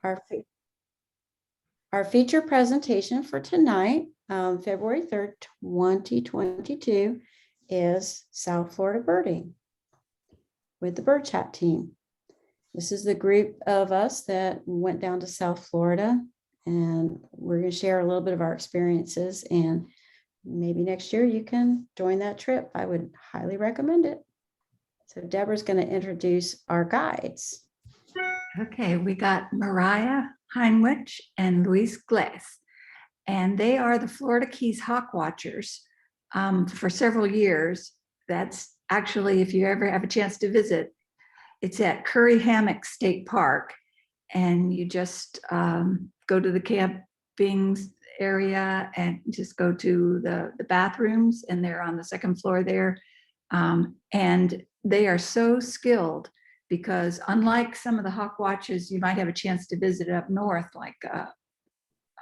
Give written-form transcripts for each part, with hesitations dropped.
Our, our feature presentation for tonight, February 3rd, 2022, is South Florida Birding with the Bird Chat team. This is the group of us that went down to South Florida, and we're going to share a little bit of our experiences, and maybe next year you can join that trip. I would highly recommend it. So Deborah's going to introduce our guides. Okay, we got Mariah, Hryniewich, and Gles, and they are the Florida Keys hawk watchers for several years. That's actually, if you ever have a chance to visit, it's at Curry Hammock State Park, and you just go to the camping area and just go to the bathrooms, and they're on the second floor there. And they are so skilled, because unlike some of the hawk watches you might have a chance to visit up north, like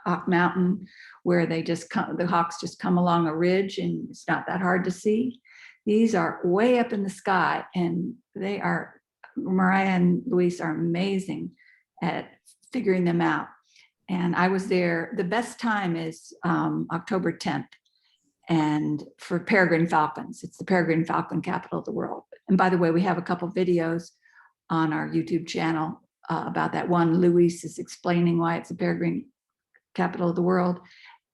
Hawk Mountain, where they just come, the hawks just come along a ridge and it's not that hard to see. These are way up in the sky, and they are, Mariah and Luis are amazing at figuring them out. And I was there, the best time is October 10th. And for peregrine falcons, it's the peregrine falcon capital of the world. And by the way, we have a couple videos on our YouTube channel about that. One, Luis is explaining why it's the peregrine capital of the world,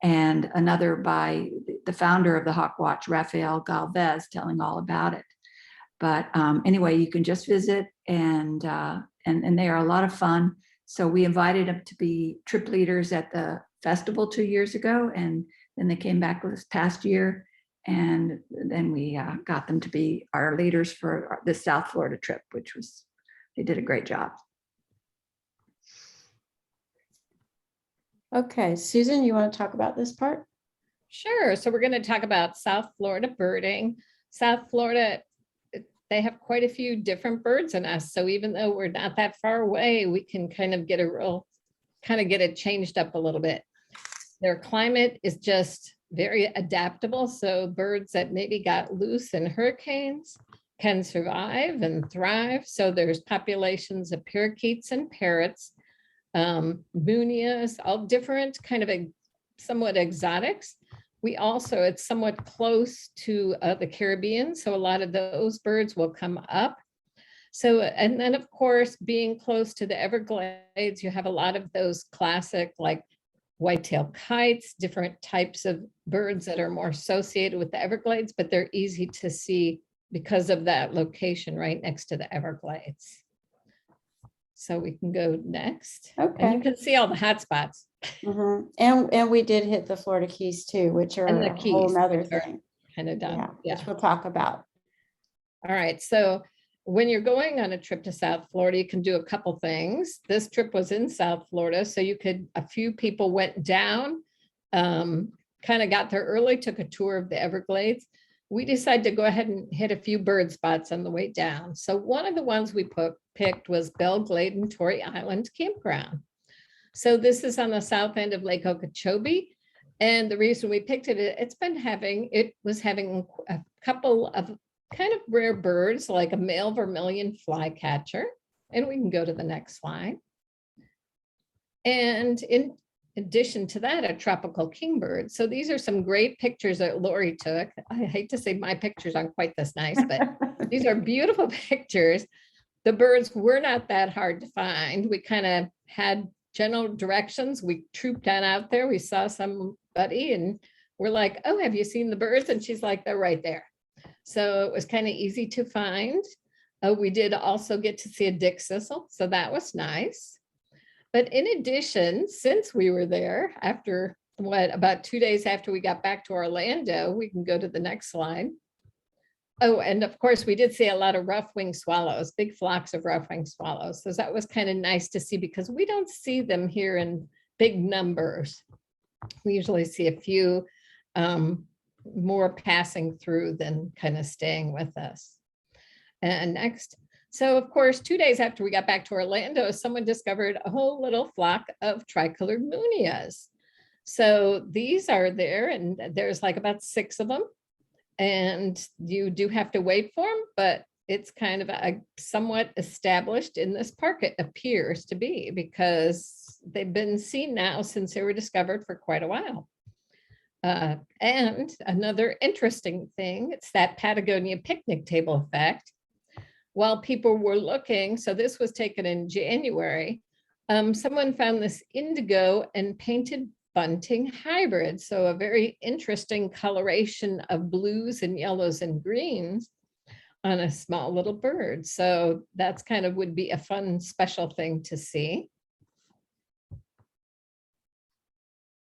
and another by the founder of the Hawk Watch, Rafael Galvez, telling all about it. But anyway, you can just visit, and they are a lot of fun. So we invited them to be trip leaders at the festival 2 years ago, and then they came back this past year, and then we got them to be our leaders for the South Florida trip, which was, they did a great job. Okay, Susan, you want to talk about this part? Sure. So we're going to talk about South Florida birding. South Florida, they have quite a few different birds in us. So even though we're not that far away, we can kind of get it changed up a little bit. Their climate is just very adaptable. So birds that maybe got loose in hurricanes can survive and thrive. So there's populations of parakeets and parrots, munias, all different kind of somewhat exotics. We also, it's somewhat close to the Caribbean. So a lot of those birds will come up. So, and then of course, being close to the Everglades, you have a lot of those classic like white-tailed kites, different types of birds that are more associated with the Everglades, but they're easy to see because of that location right next to the Everglades. So we can go next. Okay. And you can see all the hot spots. Mm-hmm. And we did hit the Florida Keys too, which are And the a whole Keys, nother which are thing. kind of done. Yeah. Which we'll talk about. All right. So when you're going on a trip to South Florida, you can do a couple things. This trip was in South Florida, so you could, a few people went down, kind of got there early, took a tour of the Everglades. We decided to go ahead and hit a few bird spots on the way down. So one of the ones we picked was Belle, Glade, and Torry Island Campground. So this is on the south end of Lake Okeechobee. And the reason we picked it, it was having a couple of kind of rare birds, like a male vermilion flycatcher. And we can go to the next slide. And in addition to that, a tropical kingbird. So these are some great pictures that Lori took. I hate to say my pictures aren't quite this nice, but these are beautiful pictures. The birds were not that hard to find. We kind of had general directions. We trooped on out there. We saw somebody and we're like, oh, have you seen the birds? And she's like, they're right there. So it was kind of easy to find. We did also get to see a dick sissel, so that was nice. But in addition, since we were there, after about 2 days after we got back to Orlando, we can go to the next slide. Oh, and of course, we did see a lot of rough-winged swallows, big flocks of rough-winged swallows. So that was kind of nice to see, because we don't see them here in big numbers. We usually see a few more passing through than kind of staying with us. And next. So of course, 2 days after we got back to Orlando, someone discovered a whole little flock of tricolored munias. So these are there, and there's like about 6 of them. And you do have to wait for them, but it's kind of somewhat established in this park, it appears to be, because they've been seen now since they were discovered for quite a while. And another interesting thing, it's that Patagonia picnic table effect. While people were looking, so this was taken in January, someone found this indigo and painted bunting hybrid. So a very interesting coloration of blues and yellows and greens on a small little bird. So that's kind of would be a fun special thing to see.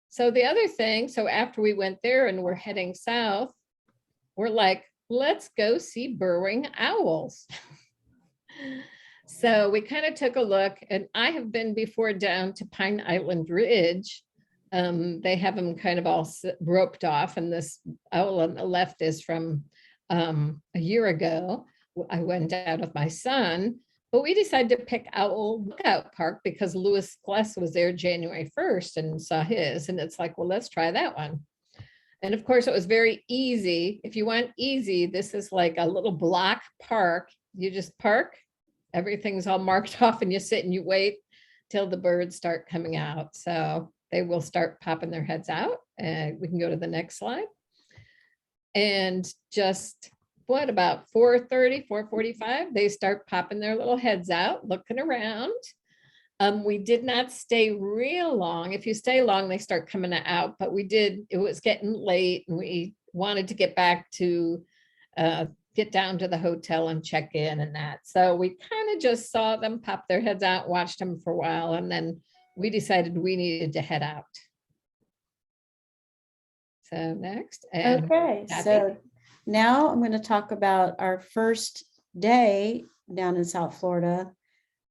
So the other thing, so after we went there and we're heading south, we're like, let's go see burrowing owls. So we kind of took a look, and I have been before down to Pine Island Ridge. They have them kind of all roped off, and this owl on the left is from a year ago. I went out with my son, but we decided to pick Owl Lookout Park because Gles was there January 1st and saw his, and it's like, well, let's try that one. And of course, it was very easy. If you want easy, this is like a little block park. You just park, everything's all marked off, and you sit and you wait till the birds start coming out. So they will start popping their heads out. And we can go to the next slide. And just what, about 4:30, 4:45, they start popping their little heads out, looking around. We did not stay real long. If you stay long, they start coming out, but we did, it was getting late, and we wanted to get back to get down to the hotel and check in and that. So we kind of just saw them pop their heads out, watched them for a while, and then we decided we needed to head out. So next. Okay, so now I'm going to talk about our first day down in South Florida.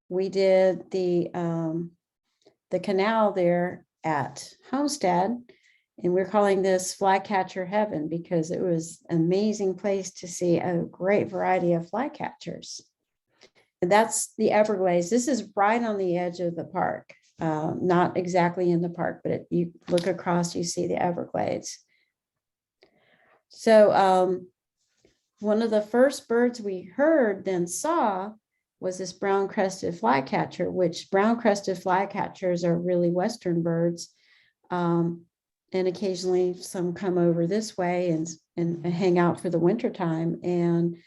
We did the canal there at Homestead, and we're calling this Flycatcher Heaven because it was an amazing place to see a great variety of flycatchers. And that's the Everglades. This is right on the edge of the park, not exactly in the park, but you look across, you see the Everglades. So one of the first birds we heard then saw was this brown-crested flycatcher, which brown-crested flycatchers are really Western birds. And occasionally some come over this way and hang out for the wintertime. And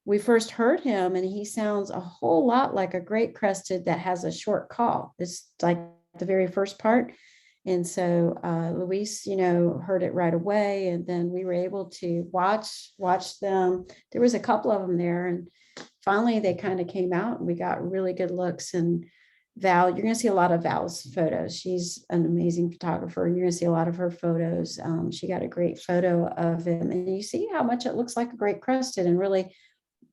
we first heard him, and he sounds a whole lot like a great crested that has a short call. It's like the very first part. And so Luis, heard it right away. And then we were able to watch them. There was a couple of them there, and finally they kind of came out, and we got really good looks. And Val, you're going to see a lot of Val's photos. She's an amazing photographer, and you're going to see a lot of her photos. She got a great photo of him, and you see how much it looks like a great crested, and really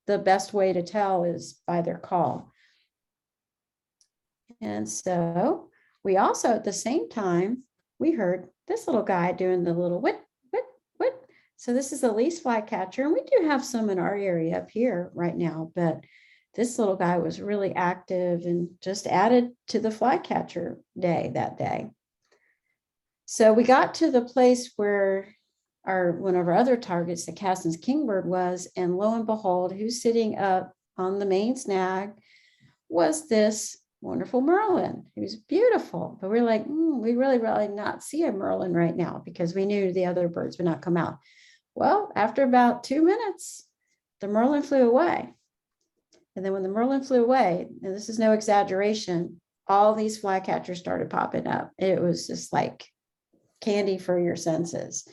the best way to tell is by their call. And so we also, at the same time, we heard this little guy doing the little whit, whit, whit. So this is the least flycatcher, and we do have some in our area up here right now, but this little guy was really active and just added to the flycatcher day that day. So we got to the place where one of our other targets, the Cassin's kingbird, was, and lo and behold, who's sitting up on the main snag was this wonderful Merlin. He was beautiful, but we're like, we really not see a Merlin right now because we knew the other birds would not come out. Well, after about 2 minutes, the Merlin flew away. And then when the Merlin flew away, and this is no exaggeration, all these flycatchers started popping up. It was just like candy for your senses.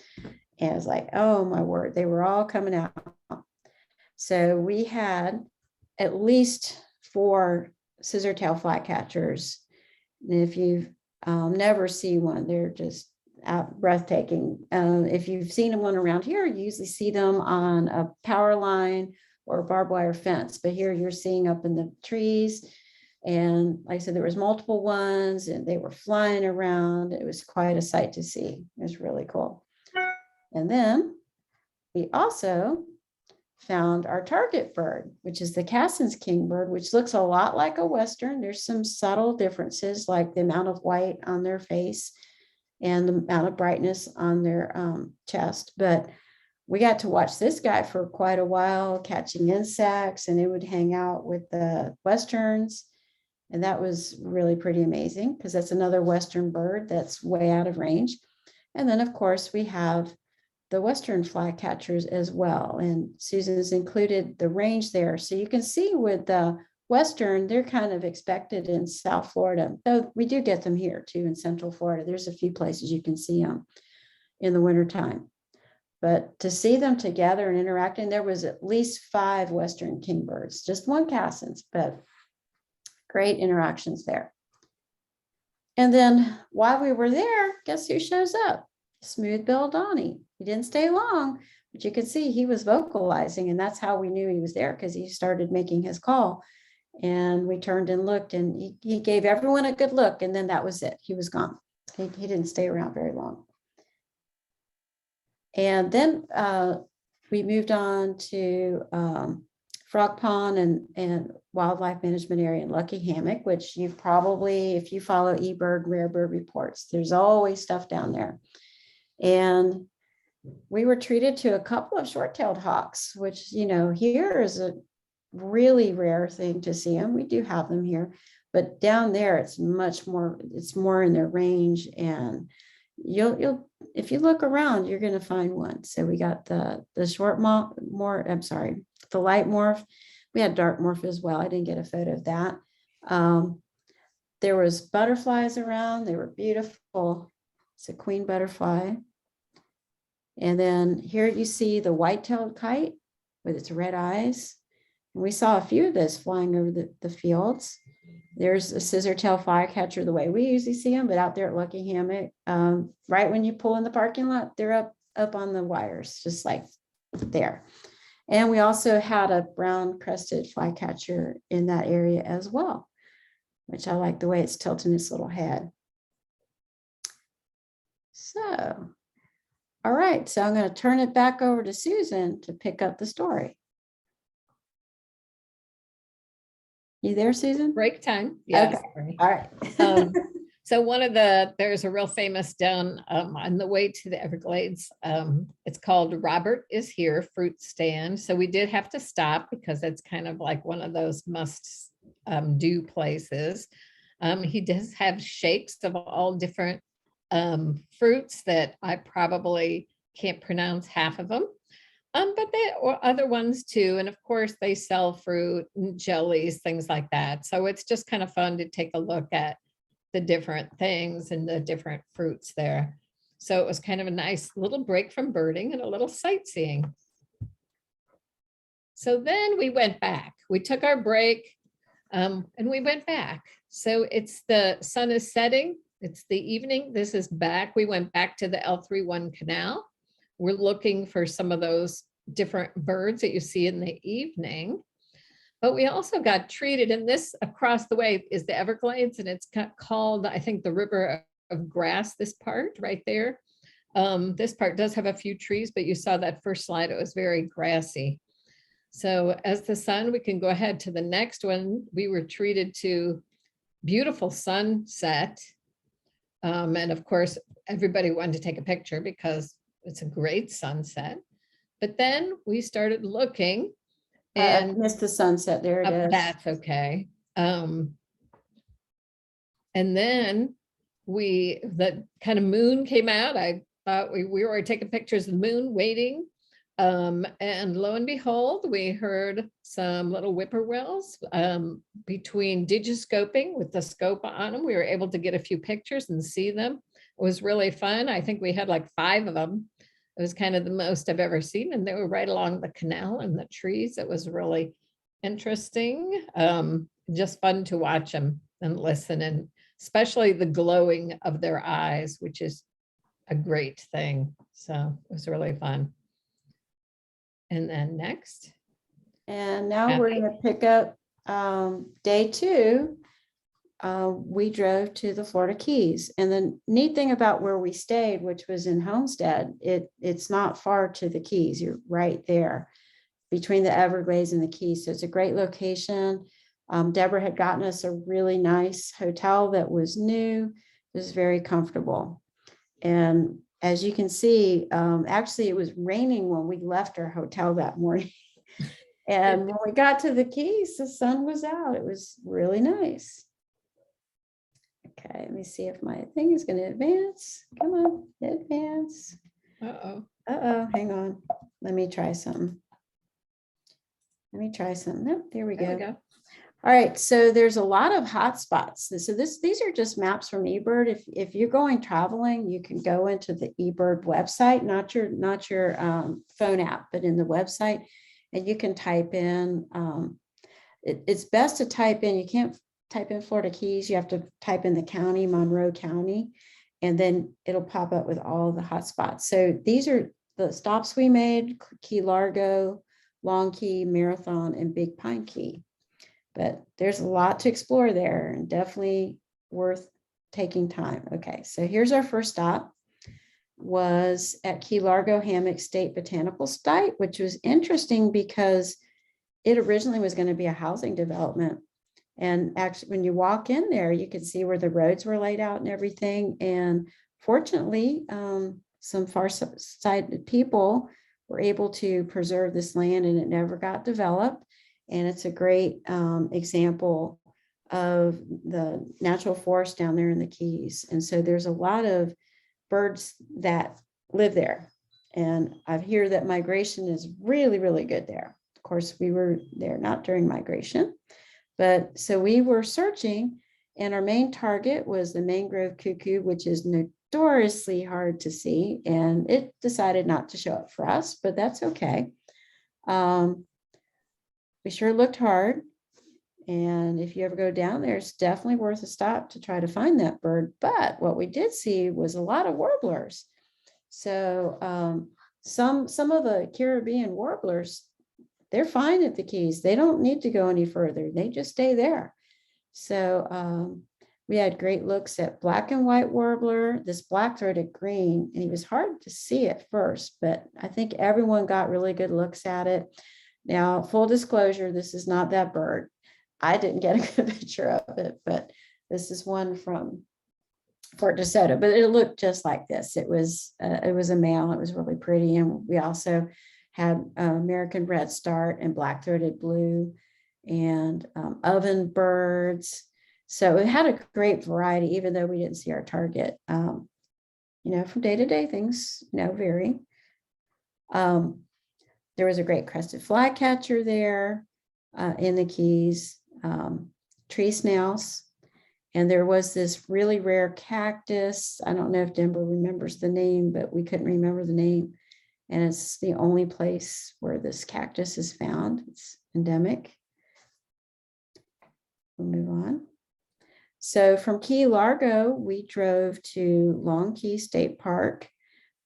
And it was like, oh my word, they were all coming out. So we had at least 4 scissortail flycatchers. And if you've never see one, they're just breathtaking. If you've seen one around here, you usually see them on a power line or a barbed wire fence, but here you're seeing up in the trees. And like I said, there was multiple ones, and they were flying around. It was quite a sight to see. It was really cool. And then we also found our target bird, which is the Cassin's kingbird, which looks a lot like a Western. There's some subtle differences, like the amount of white on their face and the amount of brightness on their chest. But we got to watch this guy for quite a while, catching insects, and it would hang out with the westerns. And that was really pretty amazing because that's another western bird that's way out of range. And then, of course, we have the western flycatchers as well. And Susan's included the range there. So you can see with the western, they're kind of expected in South Florida. Though we do get them here too in Central Florida. There's a few places you can see them in the wintertime. But to see them together and interacting, there was at least 5 western kingbirds, just one Cassens, but great interactions there. And then while we were there, guess who shows up? Smooth-billed Donnie. He didn't stay long, but you could see he was vocalizing, and that's how we knew he was there, because he started making his call. And we turned and looked, and he gave everyone a good look, and then that was it. He was gone. He didn't stay around very long. And then we moved on to Frog Pond and Wildlife Management Area in Lucky Hammock, which you've probably, if you follow eBird Rare Bird Reports, there's always stuff down there. And we were treated to a couple of short-tailed hawks, which, you know, here is a really rare thing to see them. We do have them here, but down there it's much more, it's more in their range, and you'll if you look around, you're going to find one. So we got the short morph, I'm sorry, the light morph. We had dark morph as well. I didn't get a photo of that. There was butterflies around. They were beautiful. It's a queen butterfly. And then here you see the white-tailed kite with its red eyes. And we saw a few of those flying over the fields. There's a scissor-tail flycatcher the way we usually see them, but out there at Lucky Hammock, right when you pull in the parking lot, they're up on the wires, just like there. And we also had a brown-crested flycatcher in that area as well, which I like the way it's tilting its little head. So, all right, so I'm going to turn it back over to Susan to pick up the story. You there, Susan? Break time. Yes. Okay. All right. So there's a real famous down on the way to the Everglades. It's called Robert is Here fruit stand. So we did have to stop because it's kind of like one of those must do places. He does have shakes of all different fruits that I probably can't pronounce half of them. But they or other ones too. And of course they sell fruit and jellies, things like that. So it's just kind of fun to take a look at the different things and the different fruits there. So it was kind of a nice little break from birding and a little sightseeing. So then we went back. We took our break and we went back. So it's the sun is setting. It's the evening. This is back. We went back to the L31 Canal. We're looking for some of those different birds that you see in the evening. But we also got treated, and this across the way is the Everglades, and it's called, I think, the River of Grass, this part right there. This part does have a few trees, but you saw that first slide, it was very grassy. So as the sun, we can go ahead to the next one. We were treated to beautiful sunset. And of course, everybody wanted to take a picture because it's a great sunset. But then we started looking and I missed the sunset. There it is. That's okay. And then the kind of moon came out. I thought we were taking pictures of the moon waiting. And lo and behold, we heard some little whippoorwills between digiscoping with the scope on them. We were able to get a few pictures and see them. It was really fun. I think we had like 5 of them. It was kind of the most I've ever seen. And they were right along the canal and the trees. It was really interesting. Just fun to watch them and listen, and especially the glowing of their eyes, which is a great thing. So it was really fun. And then next. And now we're going to pick up day 2. We drove to the Florida Keys. And the neat thing about where we stayed, which was in Homestead, it's not far to the Keys. You're right there between the Everglades and the Keys. So it's a great location. Deborah had gotten us a really nice hotel that was new. It was very comfortable. And as you can see, actually it was raining when we left our hotel that morning. And when we got to the Keys, the sun was out. It was really nice. Okay, let me see if my thing is going to advance. Come on, advance. Uh-oh. Uh-oh, hang on. Let me try something. Nope, there we There we go. go. All right, so there's a lot of hot spots. So these are just maps from eBird. If you're going traveling, you can go into the eBird website, not your phone app, but in the website, and you can type in. It's best to type in. You can't type in Florida Keys. You have to type in the county, Monroe County, and then it'll pop up with all the hot spots. So these are the stops we made: Key Largo, Long Key, Marathon, and Big Pine Key. But there's a lot to explore there and definitely worth taking time. Okay, so here's our first stop, was at Key Largo Hammock State Botanical Site, which was interesting because it originally was going to be a housing development. And actually, when you walk in there, you can see where the roads were laid out and everything. And fortunately, some far-sighted people were able to preserve this land and it never got developed. And it's a great example of the natural forest down there in the Keys. And so there's a lot of birds that live there. And I hear that migration is really, really good there. Of course, we were there not during migration, but so we were searching, and our main target was the mangrove cuckoo, which is notoriously hard to see. And it decided not to show up for us, but that's okay. We sure looked hard. And if you ever go down there, it's definitely worth a stop to try to find that bird. But what we did see was a lot of warblers. So some of the Caribbean warblers, they're fine at the Keys. They don't need to go any further. They just stay there. So we had great looks at black and white warbler, this black-throated green, and he was hard to see at first, but I think everyone got really good looks at it. Now, full disclosure, this is not that bird. I didn't get a good picture of it, but this is one from Fort DeSoto, but it looked just like this. It was a male. It was really pretty. And we also had American redstart and black-throated blue and oven birds. So it had a great variety, even though we didn't see our target. From day to day, things, vary. There was a great crested flycatcher there in the Keys, tree snails. And there was this really rare cactus. I don't know if Denver remembers the name, but we couldn't remember the name. And it's the only place where this cactus is found. It's endemic. We'll move on. So from Key Largo, we drove to Long Key State Park,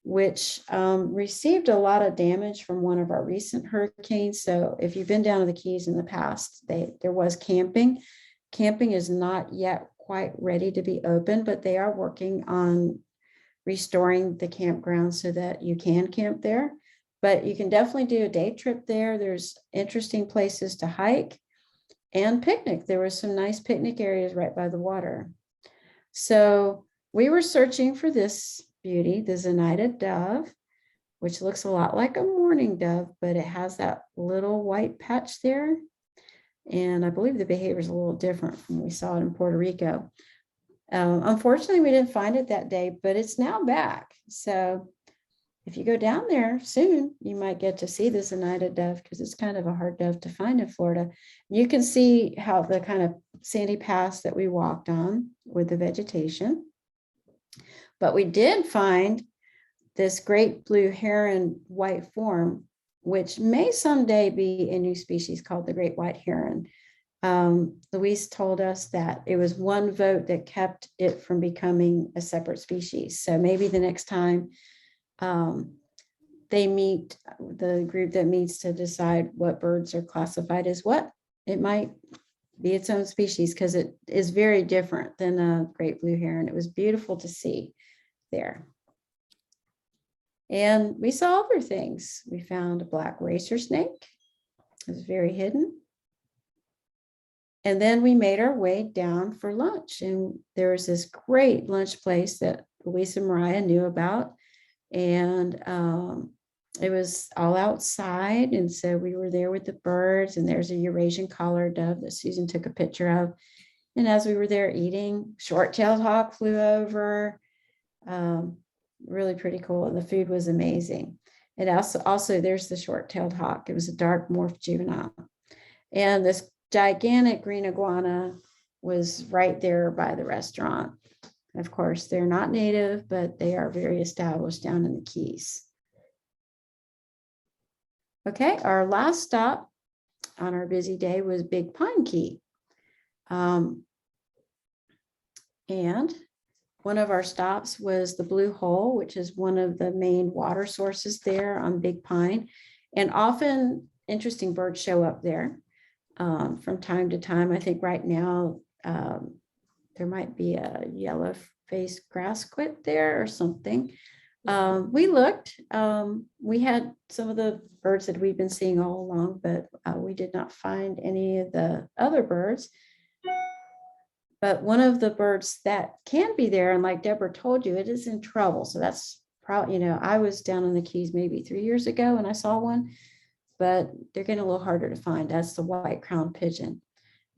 which received a lot of damage from one of our recent hurricanes. So if you've been down to the Keys in the past, there was camping. Camping is not yet quite ready to be open, but they are working on restoring the campground so that you can camp there. But you can definitely do a day trip there. There's interesting places to hike and picnic. There were some nice picnic areas right by the water. So we were searching for this beauty, the Zenaida dove, which looks a lot like a mourning dove, but it has that little white patch there. And I believe the behavior is a little different from what we saw it in Puerto Rico. Unfortunately, we didn't find it that day, but it's now back. So if you go down there soon, you might get to see the Zenaida dove because it's kind of a hard dove to find in Florida. You can see how the kind of sandy paths that we walked on with the vegetation. But we did find this great blue heron white form, which may someday be a new species called the great white heron. Luis told us that it was one vote that kept it from becoming a separate species. So maybe the next time they meet, the group that meets to decide what birds are classified as what, it might be its own species because it is very different than a great blue heron. It was beautiful to see there. And we saw other things. We found a black racer snake. It was very hidden. And then we made our way down for lunch. And there was this great lunch place that Luis and Mariah knew about. And it was all outside. And so we were there with the birds, and there's a Eurasian collared dove that Susan took a picture of. And as we were there eating, short-tailed hawk flew over. Really pretty cool. And the food was amazing. And also there's the short-tailed hawk. It was a dark morph juvenile. And this gigantic green iguana was right there by the restaurant. Of course, they're not native, but they are very established down in the Keys. Okay, our last stop on our busy day was Big Pine Key. And one of our stops was the Blue Hole, which is one of the main water sources there on Big Pine. And often interesting birds show up there from time to time. I think right now there might be a yellow-faced grass quit there or something. We looked, we had some of the birds that we've been seeing all along, but we did not find any of the other birds. But one of the birds that can be there, and like Deborah told you, it is in trouble. So that's probably, I was down in the Keys maybe 3 years ago and I saw one, but they're getting a little harder to find. That's the white-crowned pigeon.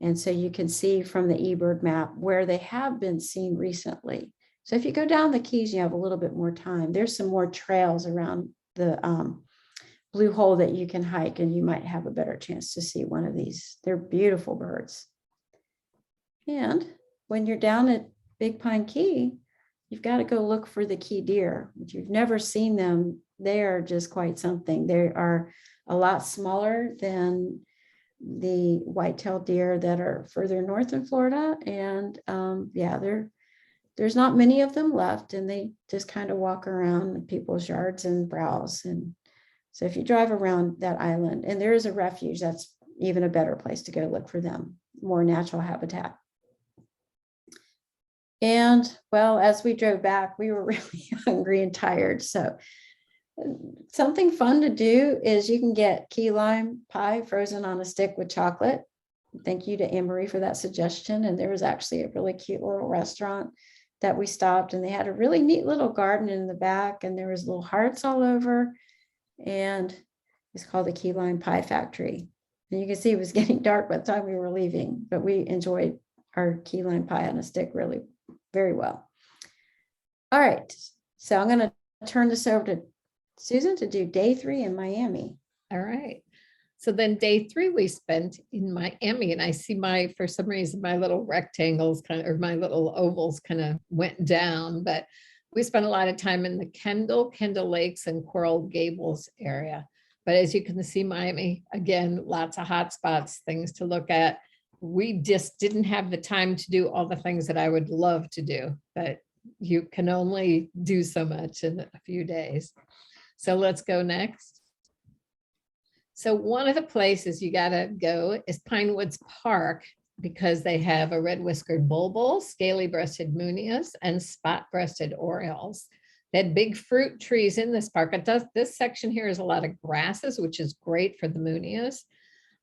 And so you can see from the eBird map where they have been seen recently. So if you go down the Keys, you have a little bit more time. There's some more trails around the Blue Hole that you can hike, and you might have a better chance to see one of these. They're beautiful birds. And when you're down at Big Pine Key, you've got to go look for the key deer. If you've never seen them, they are just quite something. They are a lot smaller than the white-tailed deer that are further north in Florida. And yeah, there's not many of them left, and they just kind of walk around people's yards and browse. And so if you drive around that island, and there is a refuge, that's even a better place to go look for them, more natural habitat. And well, as we drove back, we were really hungry and tired. So something fun to do is you can get key lime pie frozen on a stick with chocolate. Thank you to Anne-Marie for that suggestion. And there was actually a really cute little restaurant that we stopped, and they had a really neat little garden in the back, and there was little hearts all over. And it's called the Key Lime Pie Factory. And you can see it was getting dark by the time we were leaving, but we enjoyed our key lime pie on a stick really very well. All right, so I'm going to turn this over to Susan to do day 3 in Miami. All right. So then day 3 we spent in Miami, and I see for some reason, my little rectangles or my little ovals kind of went down, but we spent a lot of time in the Kendall Lakes and Coral Gables area. But as you can see, Miami, again, lots of hot spots, things to look at. We just didn't have the time to do all the things that I would love to do, but you can only do so much in a few days. So let's go next. So one of the places you gotta go is Pine Woods Park, because they have a red-whiskered bulbul, scaly-breasted munias, and spot-breasted orioles. They had big fruit trees in this park. This section here is a lot of grasses, which is great for the munias.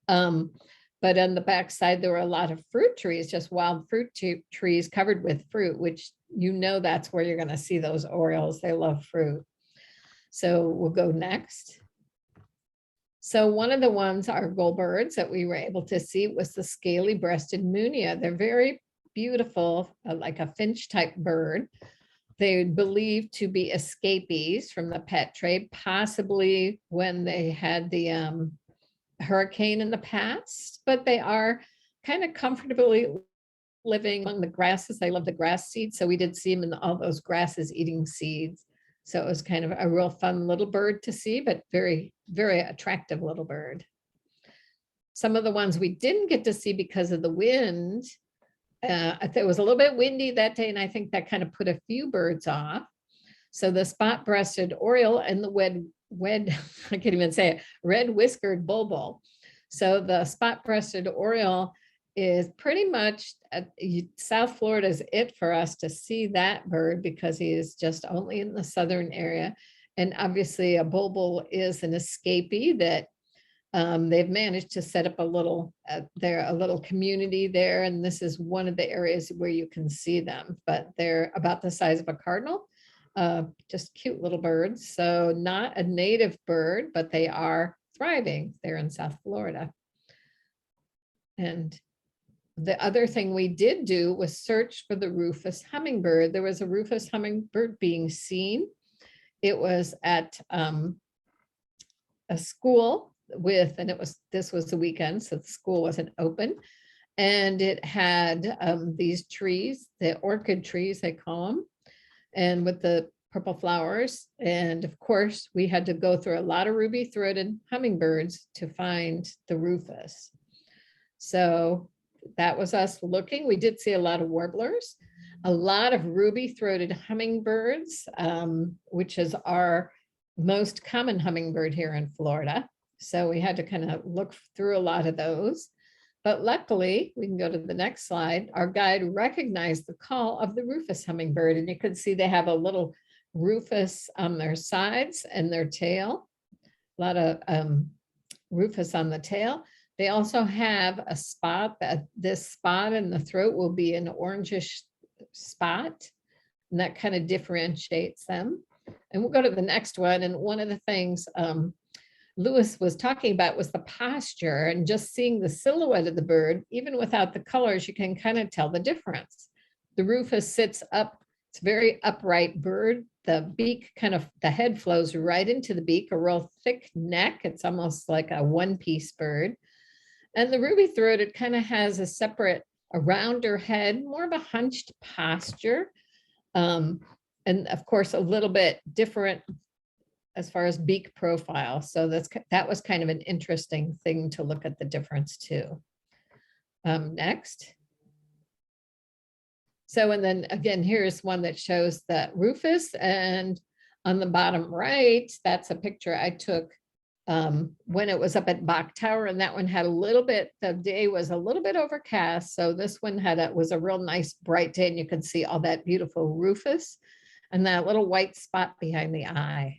But on the backside, there were a lot of fruit trees, just wild fruit trees covered with fruit, which that's where you're gonna see those orioles. They love fruit. So we'll go next. So one of the ones, our gull birds that we were able to see, was the scaly-breasted munia. They're very beautiful, like a finch type bird. They're believed to be escapees from the pet trade, possibly when they had the hurricane in the past, but they are kind of comfortably living among the grasses. They love the grass seeds. So we did see them in all those grasses eating seeds. So it was kind of a real fun little bird to see, but very, very attractive little bird. Some of the ones we didn't get to see because of the wind, it was a little bit windy that day, and I think that kind of put a few birds off. So the spot-breasted oriole and the I can't even say it, red-whiskered bulbul. So the spot-breasted oriole is pretty much South Florida is it for us to see that bird, because he is just only in the southern area. And obviously a bulbul is an escapee that they've managed to set up a little community there. And this is one of the areas where you can see them, but they're about the size of a cardinal. just cute little birds. So not a native bird, but they are thriving there in South Florida. And the other thing we did do was search for the Rufous hummingbird. There was a Rufous hummingbird being seen. It was at a school and this was the weekend, so the school wasn't open. And it had these trees, the orchid trees, they call them, and with the purple flowers. And of course, we had to go through a lot of ruby-throated hummingbirds to find the Rufous. So that was us looking. We did see a lot of warblers, a lot of ruby-throated hummingbirds, which is our most common hummingbird here in Florida. So we had to kind of look through a lot of those. But luckily, we can go to the next slide. Our guide recognized the call of the Rufous hummingbird, and you could see they have a little Rufous on their sides and their tail, a lot of Rufous on the tail. They also have a spot that this spot in the throat will be an orangish spot, and that kind of differentiates them. And we'll go to the next one. And one of the things Lewis was talking about was the posture, and just seeing the silhouette of the bird, even without the colors, you can kind of tell the difference. The Rufous sits up, it's a very upright bird. The beak the head flows right into the beak, a real thick neck. It's almost like a one-piece bird. And the ruby-throated kind of has a rounder head, more of a hunched posture. And of course, a little bit different as far as beak profile. So that was kind of an interesting thing to look at the difference too. Next. So, and then again, here's one that shows the Rufous, and on the bottom right, that's a picture I took when it was up at Bach Tower, and that one had a little bit, the day was a little bit overcast. So this one was a real nice bright day, and you could see all that beautiful Rufous and that little white spot behind the eye.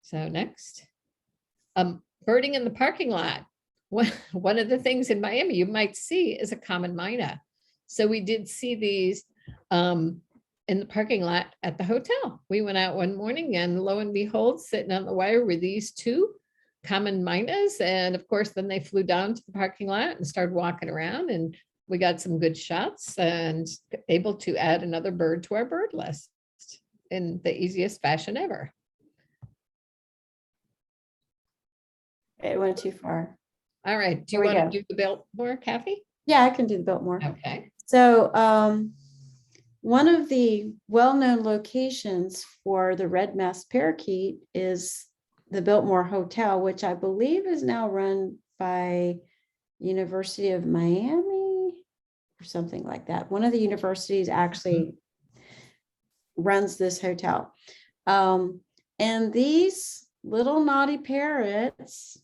So next, birding in the parking lot. One of the things in Miami you might see is a common Myna. So we did see these in the parking lot at the hotel. We went out one morning, and lo and behold, sitting on the wire were these two common Mynas. And of course, then they flew down to the parking lot and started walking around, and we got some good shots and able to add another bird to our bird list in the easiest fashion ever. It went too far. All right. Do you Here we want to go. do the Biltmore, Kathy? Yeah, I can do the Biltmore. Okay. So one of the well-known locations for the red-masked parakeet is the Biltmore Hotel, which I believe is now run by University of Miami or something like that. One of the universities actually runs this hotel. And these little naughty parrots,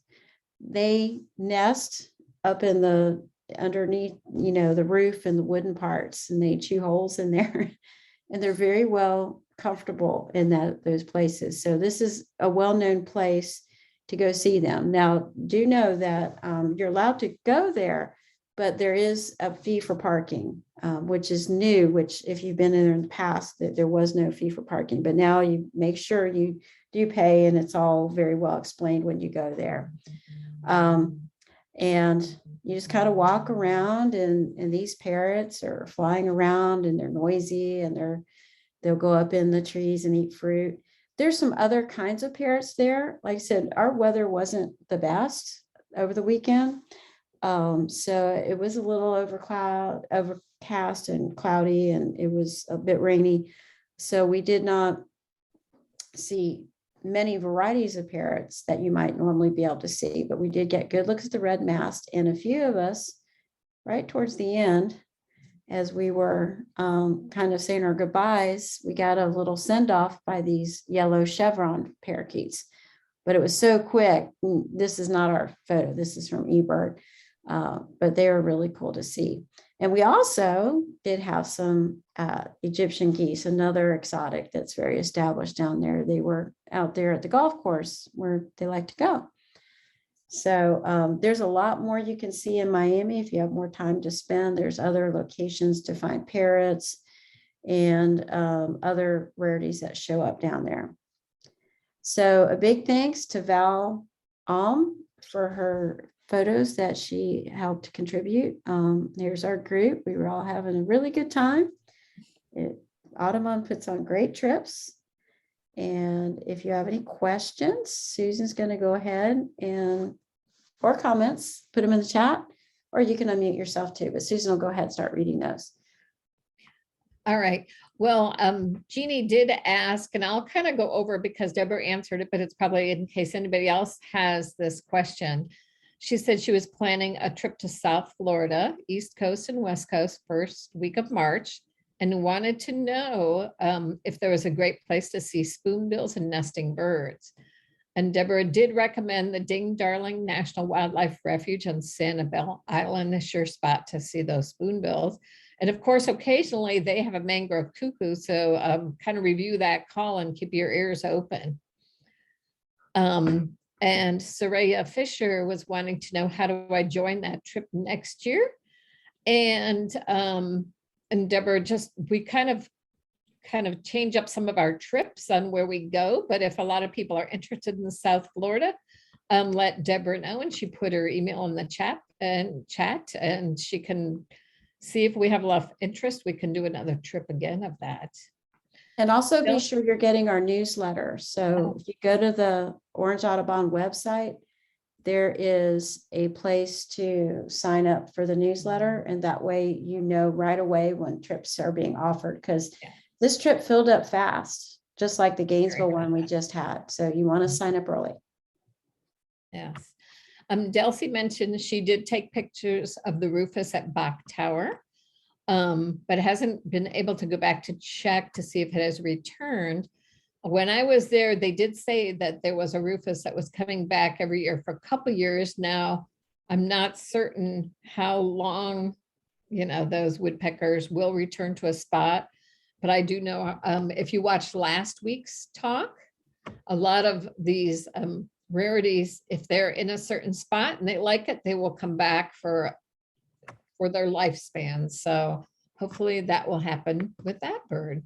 they nest up in the underneath, the roof and the wooden parts, and they chew holes in there, and they're very well comfortable in those places. So this is a well-known place to go see them. Now, do know that you're allowed to go there, but there is a fee for parking, which is new, which if you've been in there in the past, that there was no fee for parking, but now you make sure you do pay, and it's all very well explained when you go there. And you just kind of walk around, and these parrots are flying around, and they're noisy, and they'll go up in the trees and eat fruit. There's some other kinds of parrots there. Like I said, our weather wasn't the best over the weekend. So it was a little overcast and cloudy, and it was a bit rainy. So we did not see many varieties of parrots that you might normally be able to see, but we did get good looks at the red mast, and a few of us right towards the end, as we were kind of saying our goodbyes, we got a little send off by these yellow chevron parakeets, but it was so quick. This is not our photo. This is from eBird, but they were really cool to see. And we also did have some Egyptian geese, another exotic that's very established down there. They were out there at the golf course where they like to go. So there's a lot more you can see in Miami if you have more time to spend. There's other locations to find parrots and other rarities that show up down there. So a big thanks to Val for her photos that she helped contribute. Here's our group. We were all having a really good time. Audubon puts on great trips. And if you have any questions, Susan's going to go ahead or comments, put them in the chat, or you can unmute yourself too. But Susan will go ahead and start reading those. All right. Well, Jeannie did ask, and I'll kind of go over because Deborah answered it, but it's probably in case anybody else has this question. She said she was planning a trip to South Florida, East Coast and West Coast, first week of March, and wanted to know if there was a great place to see spoonbills and nesting birds. And Deborah did recommend the Ding Darling National Wildlife Refuge on Sanibel Island, a sure spot to see those spoonbills. And of course, occasionally they have a mangrove cuckoo, so kind of review that call and keep your ears open. And Soraya Fisher was wanting to know, how do I join that trip next year? And Deborah, we kind of change up some of our trips on where we go. But if a lot of people are interested in South Florida, let Deborah know, and she put her email in the chat, and she can see if we have a lot of interest. We can do another trip again of that. And also be sure you're getting our newsletter. So if you go to the Orange Audubon website, there is a place to sign up for the newsletter. And that way, you know right away when trips are being offered, because this trip filled up fast, just like the Gainesville one we just had. So you want to sign up early. Yes. Delcy mentioned she did take pictures of the Rufous at Bach Tower, but hasn't been able to go back to check to see if it has returned. When I was there, they did say that there was a Rufous that was coming back every year for a couple of years now. I'm not certain how long, those woodpeckers will return to a spot, but I do know if you watched last week's talk, a lot of these rarities, if they're in a certain spot and they like it, they will come back for their lifespan. So hopefully that will happen with that bird.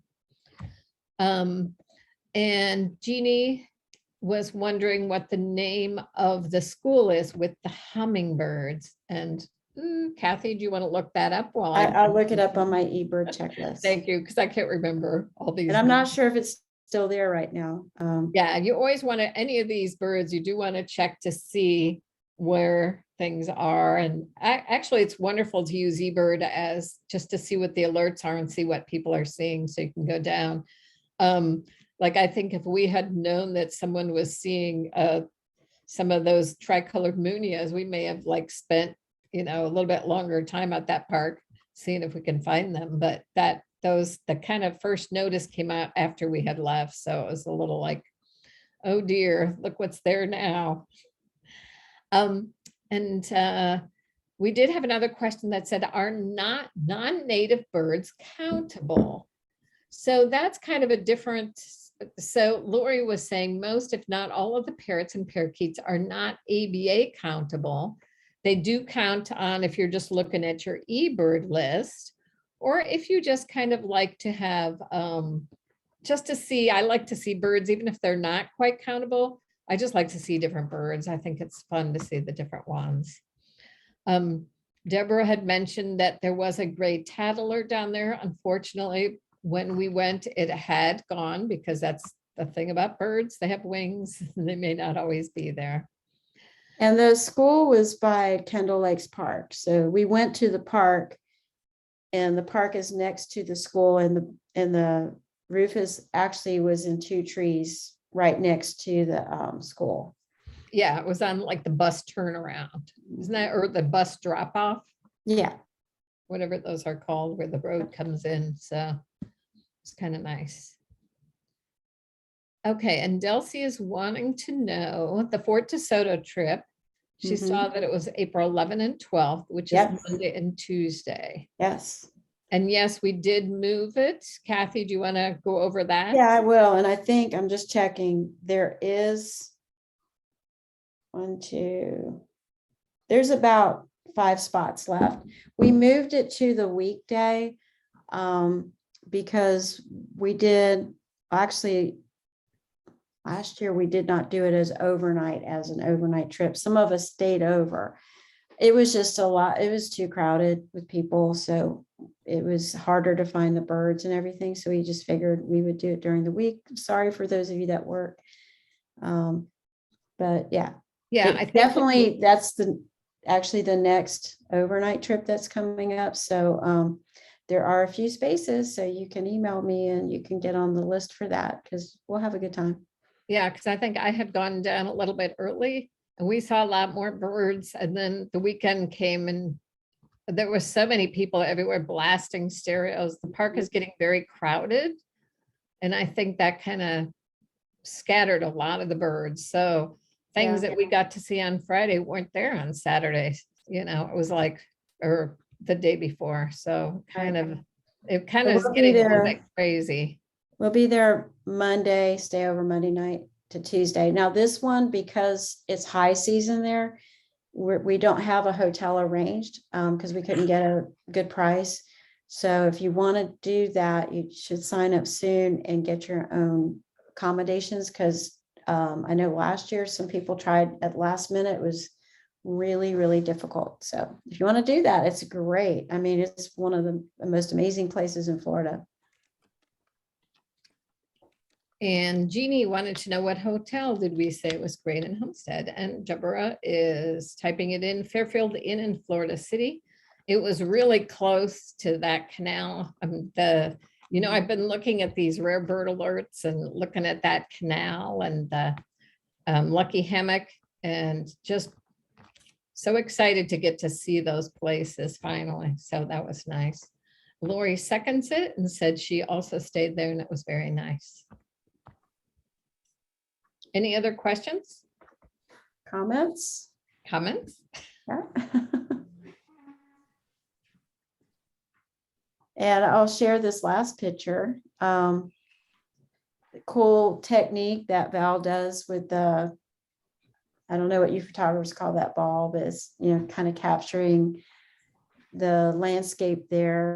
And Jeannie was wondering what the name of the school is with the hummingbirds. And Kathy, do you want to look that up? While I'll look it up on my eBird checklist. Thank you, because I can't remember all these. And I'm not sure if it's still there right now. Yeah, you always want to, any of these birds, you do want to check to see where things are. And actually, it's wonderful to use eBird as just to see what the alerts are and see what people are seeing, so you can go down. Like I think if we had known that someone was seeing some of those tricolored munias, we may have spent a little bit longer time at that park seeing if we can find them. But the kind of first notice came out after we had left, so it was a little like, oh dear, look what's there now. We did have another question that said, are not non-native birds countable? So that's kind of a different. So Lori was saying most, if not all, of the parrots and parakeets are not ABA countable. They do count on if you're just looking at your eBird list, or if you just kind of like to have, just to see, I like to see birds, even if they're not quite countable. I just like to see different birds. I think it's fun to see the different ones. Deborah had mentioned that there was a gray tattler down there. Unfortunately, when we went, it had gone, because that's the thing about birds. They have wings. They may not always be there. And the school was by Kendall Lakes Park. So we went to the park, and the park is next to the school, and the Rufous actually was in two trees right next to the school. Yeah, it was on the bus turnaround, isn't that, or the bus drop off? Yeah. Whatever those are called, where the road comes in. So it's kind of nice. Okay, and Delcy is wanting to know the Fort DeSoto trip. She saw that it was April 11 and 12th, which is Monday and Tuesday. Yes. And yes, we did move it. Kathy, do you want to go over that? Yeah, I will. And I think I'm just checking. There is there's about 5 spots left. We moved it to the weekday because we did, actually, last year we did not do it as an overnight trip. Some of us stayed over. It was just a lot. It was too crowded with people. So it was harder to find the birds and everything. So we just figured we would do it during the week. Sorry for those of you that work. But yeah, Yeah, it I think definitely, that's actually the next overnight trip that's coming up. So there are a few spaces, so you can email me and you can get on the list for that, because we'll have a good time. Yeah, because I think I had gone down a little bit early and we saw a lot more birds. And then the weekend came and there were so many people everywhere blasting stereos. The park is getting very crowded. And I think that kind of scattered a lot of the birds. So things Yeah. that we got to see on Friday weren't there on Saturday. You know, it was like, or the day before. So it kind of is we'll be getting a little there. bit crazy. We'll be there Monday, stay over Monday night to Tuesday. Now this one, because it's high season there, we don't have a hotel arranged because we couldn't get a good price. So if you want to do that, you should sign up soon and get your own accommodations, because I know last year some people tried at last minute. It was really, really difficult. So if you want to do that, it's great. I mean, it's one of the most amazing places in Florida. And Jeannie wanted to know what hotel did we say was great in Homestead? And Deborah is typing it in, Fairfield Inn in Florida City. It was really close to that canal. I've been looking at these rare bird alerts and looking at that canal and the Lucky Hammock, and just so excited to get to see those places finally. So that was nice. Lori seconds it and said she also stayed there and it was very nice. Any other questions, Comments? comments? Yeah. And I'll share this last picture. Cool technique that Val does with the, I don't know what you photographers call that ball, but it's, kind of capturing the landscape there